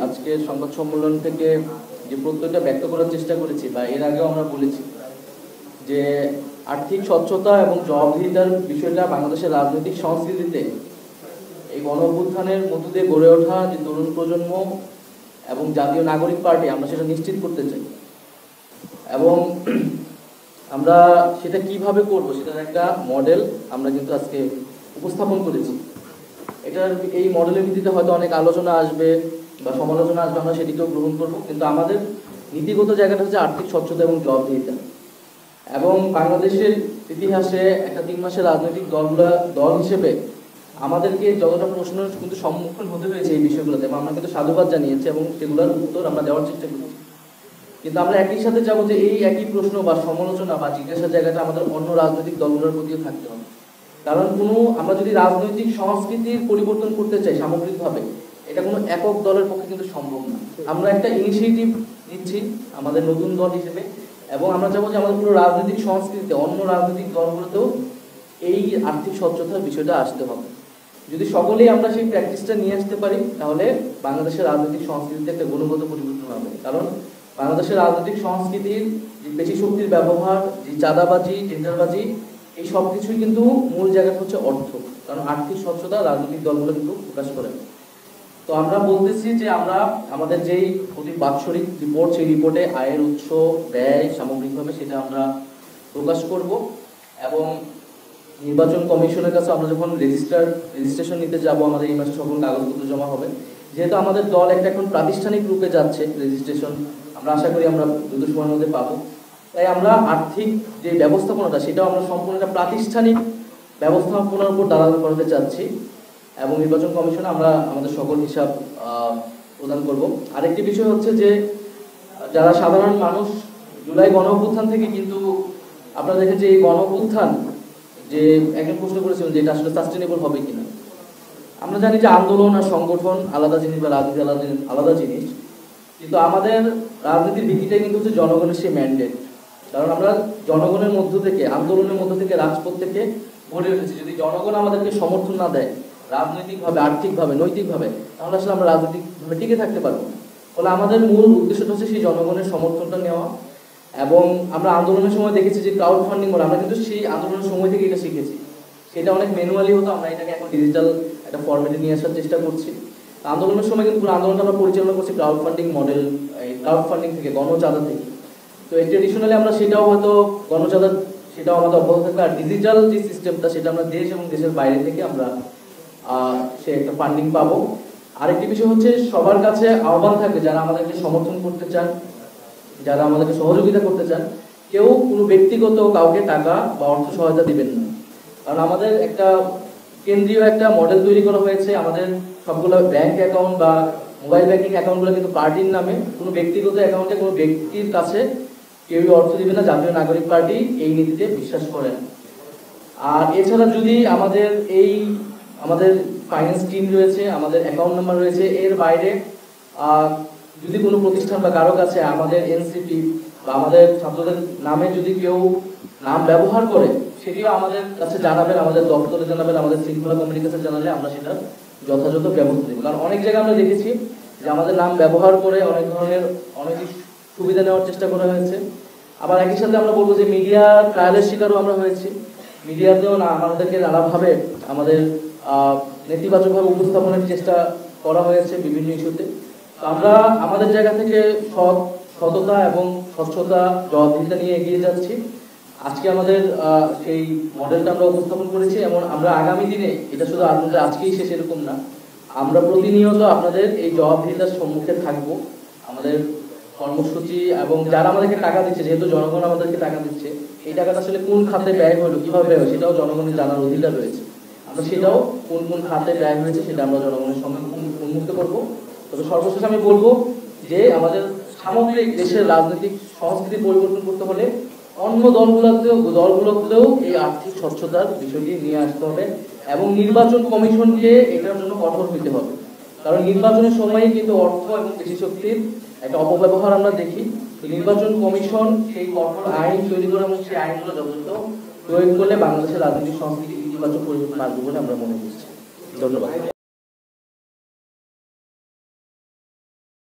আজকে সংবাদ সম্মেলন থেকে যে প্রত্যয়টা ব্যক্ত করার চেষ্টা করেছি বা এর আগেও আমরা বলেছি যে আর্থিক স্বচ্ছতা এবং জবাবদিহিতার বিষয়টা বাংলাদেশের রাজনৈতিক সংস্কৃতিতে এই গণ অভ্যুত্থানের মধ্য দিয়ে গড়ে ওঠা যে তরুণ প্রজন্ম এবং জাতীয় নাগরিক পার্টি আমরা সেটা নিশ্চিত করতে চাই এবং আমরা সেটা কিভাবে করব সেটার একটা মডেল আমরা কিন্তু আজকে উপস্থাপন করেছি। এটার এই মডেলের ভিত্তিতে হয়তো অনেক আলোচনা আসবে বা সমালোচনা আসবে, আমরা সেটিকেও গ্রহণ করব, কিন্তু আমাদের নীতিগত জায়গাটা হচ্ছে আর্থিক স্বচ্ছতা এবং জবাবদিহিতা। এবং বাংলাদেশের ইতিহাসে একটা 3 মাসের রাজনৈতিক দল হিসেবে আমাদেরকে যতটা প্রশ্ন কিন্তু সম্মুখীন হতে হয়েছে এই বিষয়গুলোতে, এবং আমরা কিন্তু সাধুবাদ জানিয়েছি এবং সেগুলোর উত্তর আমরা দেওয়ার চেষ্টা করেছি। কিন্তু আমরা একই সাথে যাবো যে এই একই প্রশ্ন বা সমালোচনা বা জিজ্ঞাসার জায়গাটা আমাদের অন্য রাজনৈতিক দলগুলোর প্রতিও থাকতে হবে। কারণ আমরা যদি রাজনৈতিক সংস্কৃতির পরিবর্তন করতে চাই সামগ্রিকভাবে, এটা কোনো একক দলের পক্ষে কিন্তু সম্ভব না। আমরা একটা ইনিশিয়েটিভ নিচ্ছি আমাদের নতুন দল হিসেবে, এবং আমরা চাবো যে আমাদের পুরো রাজনৈতিক সংস্কৃতিতে অন্য রাজনৈতিক দলগুলোতেও এই আর্থিক স্বচ্ছতার বিষয়টা আসতে হবে। যদি সকলেই আমরা সেই প্র্যাকটিসটা নিয়ে আসতে পারি, তাহলে বাংলাদেশের রাজনৈতিক সংস্কৃতিতে একটা গুণগত পরিবর্তন হবে। কারণ বাংলাদেশের রাজনৈতিক সংস্কৃতির যে পেশি শক্তির ব্যবহার, যে চাঁদাবাজি, টেন্ডারবাজি, এই সব কিছুই কিন্তু মূল জায়গাটা হচ্ছে অর্থ। কারণ আর্থিক স্বচ্ছতা রাজনৈতিক দলগুলো কিন্তু প্রকাশ করে। তো আমরা বলতেছি যে আমরা আমাদের যেই প্রতি বাৎসরিক রিপোর্ট, সেই রিপোর্টে আয়ের উৎস, ব্যয় সামগ্রিকভাবে সেটা আমরা প্রকাশ করব। এবং নির্বাচন কমিশনের কাছে আমরা যখন রেজিস্ট্রেশন নিতে যাব, আমাদের এই মাসে সকল কাগজপত্র জমা হবে। যেহেতু আমাদের দল একটা এখন প্রাতিষ্ঠানিক রূপে যাচ্ছে, রেজিস্ট্রেশন আমরা আশা করি আমরা দ্রুত সময়ের মধ্যে পাবো। তাই আমরা আর্থিক যে ব্যবস্থাপনাটা সেটাও আমরা সম্পূর্ণ একটা প্রাতিষ্ঠানিক ব্যবস্থাপনার উপর দাঁড়ানো করাতে চাচ্ছি, এবং নির্বাচন কমিশনে আমরা আমাদের সকল হিসাব প্রদান করব। আরেকটি বিষয় হচ্ছে যে যারা সাধারণ মানুষ জুলাই গণ অভ্যুত্থান থেকে কিন্তু আপনারা দেখেন যে এই গণ অভ্যুত্থান যে একজন প্রশ্ন করেছিলেন যে এটা আসলে সাস্টেনেবল হবে কিনা। আমরা জানি যে আন্দোলন আর সংগঠন আলাদা জিনিস বা রাজনীতি আলাদা জিনিস, কিন্তু আমাদের রাজনীতির ভিত্তিটাই কিন্তু হচ্ছে জনগণের সেই ম্যান্ডেট। কারণ আমরা জনগণের মধ্য থেকে, আন্দোলনের মধ্য থেকে, রাজপথ থেকে গড়ে উঠেছি। যদি জনগণ আমাদেরকে সমর্থন না দেয় রাজনৈতিকভাবে, আর্থিকভাবে, নৈতিকভাবে, তাহলে আসলে আমরা রাজনৈতিকভাবে টিকে থাকতে পারবো। ফলে আমাদের মূল উদ্দেশ্যটা হচ্ছে সেই জনগণের সমর্থনটা নেওয়া। এবং আমরা আন্দোলনের সময় দেখেছি যে ক্রাউড ফান্ডিং করে, আমরা কিন্তু সেই আন্দোলনের সময় থেকে এটা শিখেছি। সেটা অনেক ম্যানুয়ালি হতো, আমরা এটাকে এখন ডিজিটাল একটা ফরম্যাটে নিয়ে আসার চেষ্টা করছি। আন্দোলনের সময় কিন্তু পুরো আন্দোলনটা আমরা পরিচালনা করছি crowd funding model, crowd funding থেকে, গণচাঁদা থেকে। তো এই ট্রেডিশনালি আমরা সেটাও হয়তো গণচাঁদা সেটাও আমাদের অব্যাহত থাকবে। আর ডিজিটাল যে সিস্টেমটা সেটা আমরা দেশ এবং দেশের বাইরে থেকে আমরা সে একটা ফান্ডিং পাবো। আরেকটি বিষয় হচ্ছে সবার কাছে আহ্বান থাকবে, যারা আমাদেরকে সমর্থন করতে চান, যারা আমাদেরকে সহযোগিতা করতে চান, কেউ কোনো ব্যক্তিগত কাউকে টাকা বা অর্থ সহায়তা দিবেন না। কারণ আমাদের একটা কেন্দ্রীয় একটা মডেল তৈরি করা হয়েছে। আমাদের সবগুলো ব্যাংক অ্যাকাউন্ট বা মোবাইল ব্যাংকিং অ্যাকাউন্টগুলো কিন্তু পার্টির নামে, কোনো ব্যক্তিগত অ্যাকাউন্টে কোনো ব্যক্তির কাছে কেউই অর্থ দিবে না। জাতীয় নাগরিক পার্টি এই নীতিতে বিশ্বাস করেন। আর এছাড়া যদি আমাদের ফাইন্যান্স টিম রয়েছে, আমাদের অ্যাকাউন্ট নাম্বার রয়েছে, এর বাইরে যদি কোনো প্রতিষ্ঠান বা কারো কাছে আমাদের এনসিপি বা আমাদের ছাত্রদের নামে যদি কেউ নাম ব্যবহার করে, সেটিও আমাদের কাছে জানাবেন, আমাদের দপ্তরে জানাবেন, আমাদের শৃঙ্খলা কমিটির কাছে জানালে আমরা সেটা যথাযথ ব্যবস্থা নেব। কারণ অনেক জায়গায় আমরা দেখেছি যে আমাদের নাম ব্যবহার করে অনেক ধরনের অনৈতিক সুবিধা নেওয়ার চেষ্টা করা হয়েছে। আবার একই সাথে আমরা বলবো যে মিডিয়া ট্রায়ালের শিকারও আমরা হয়েছি। মিডিয়াতেও আমাদেরকে নানাভাবে আমাদের নেতিবাচকভাবে উপস্থাপনের চেষ্টা করা হয়েছে বিভিন্ন ইস্যুতে। আমরা আমাদের জায়গা থেকে সততা এবং স্বচ্ছতা, জবাবদিহিতা নিয়ে এগিয়ে যাচ্ছি। আজকে আমাদের সেই মডেলটা আমরা উপস্থাপন করেছি, এবং আমরা আগামী দিনে, এটা শুধু আপনাদের আজকেই শেষ এরকম না, আমরা প্রতিনিয়ত আপনাদের এই জবাবদিহিতার সম্মুখে থাকবো। আমাদের কর্মসূচি এবং যারা আমাদেরকে টাকা দিচ্ছে, যেহেতু জনগণ আমাদেরকে টাকা দিচ্ছে, এই টাকাটা আসলে কোন খাতে ব্যয় হলো, কিভাবে ব্যয় হলো, সেটাও জনগণের জানার অধিকার রয়েছে। আমরা সেটাও কোন কোন খাতে ব্যয় হয়েছে সেটা আমরা জনগণের সামনে উন্মুক্ত করবো। তবে সর্বশেষ আমি বলবো যে আমাদের সামগ্রিক দেশের রাজনৈতিক সংস্কৃতি পরিবর্তন করতে হলে অন্য দলগুলোতেও এই আর্থিক স্বচ্ছতার বিষয়টি নিয়ে আসতে হবে, এবং নির্বাচন কমিশনকে এটার জন্য কঠোর হইতে হবে। কারণ নির্বাচনের সময় কিন্তু অর্থ এবং পেশি শক্তির একটা অপব্যবহার আমরা দেখি। নির্বাচন কমিশন সেই কঠোর আইন তৈরি করে এবং সেই আইনগুলো যথাযথ প্রয়োগ করলে বাংলাদেশের রাজনৈতিক সংস্কৃতি ইতিবাচক পরিবর্তন আসবে বলে আমরা মনে করছি। ধন্যবাদ।